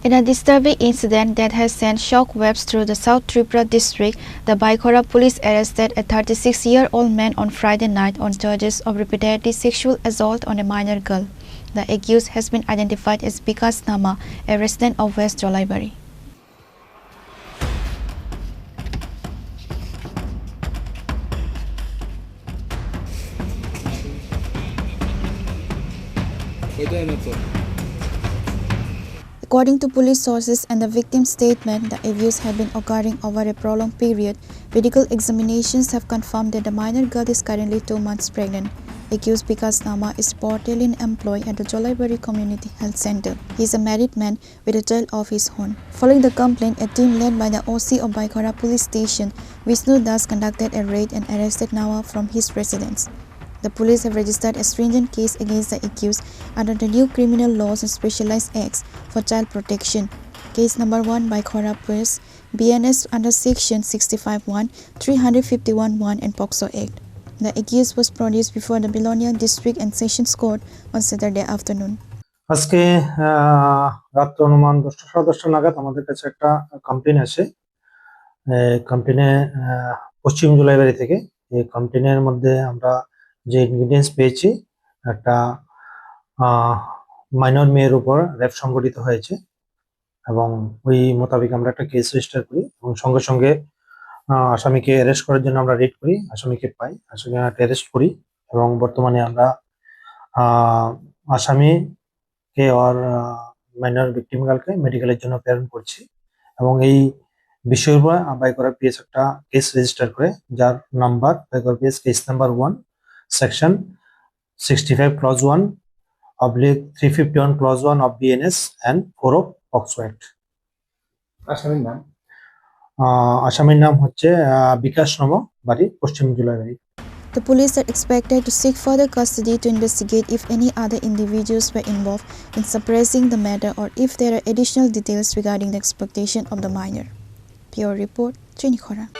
In a disturbing incident that has sent shockwaves through the South Tripura district, the Baikhora Police arrested a 36-year-old man on Friday night on charges of repeated sexual assault on a minor girl. The accused has been identified as Bikash Nama, a resident of West Jolaibari. According to police sources and the victim's statement, the abuse had been occurring over a prolonged period. Medical examinations have confirmed that the minor girl is currently 2 months pregnant. Accused Bikash Nama is reportedly an employee at the Jolaibari Community Health Center. He is a married man with a child of his own. Following the complaint, a team led by the OC of Baikhora Police Station, Vishnu Das, conducted a raid and arrested Nama from his residence. The police have registered a stringent case against the accused under the new criminal laws and specialized acts for child protection. Case number 1 Baikhora Police, BNS under section 65(1), 351(1) and POCSO Act. The accused was produced before the Bilonia District and Sessions Court on Saturday afternoon. আজকে রাত অনুমান 10:30 নাগাদ আমাদের কাছে একটা complain আসে। কমপ্লেইনে পশ্চিম জুলাইবাড়ি থেকে। এই কমপ্লেইনের মধ্যে আমরা যে ইনগ্রেডিয়েন্টস পেয়েছি, একটা মাইনর মেয়ের উপর রেপ সংঘটিত হয়েছে এবং ওই মোতাবেক আমরা একটা কেস রেজিস্টার করি এবং সঙ্গে সঙ্গে আসামিকে অ্যারেস্ট করার জন্য আমরা রেড করি, আসামিকে পাই, আসামিকে অ্যারেস্ট করি এবং বর্তমানে আমরা আসামিকে আর মাইনর ভিকটিম গার্লকে মেডিকেলের জন্য প্রেরণ করছি এবং এই বিষয়ের উপর বাইকরা পিএস একটা কেস রেজিস্টার করে, যার number Baikra PS case number 1 section 65 clause 1 oblique 351 clause 1 of BNS and 4 of POCSO Act. আসামির নাম হচ্ছে বিকাশ নামা, বাড়ি পশ্চিম Julaibari. The police are expected to seek further custody to investigate if any other individuals were involved in suppressing the matter or if there are additional details regarding the exploitation of the minor. Pure report, Chini Khorang.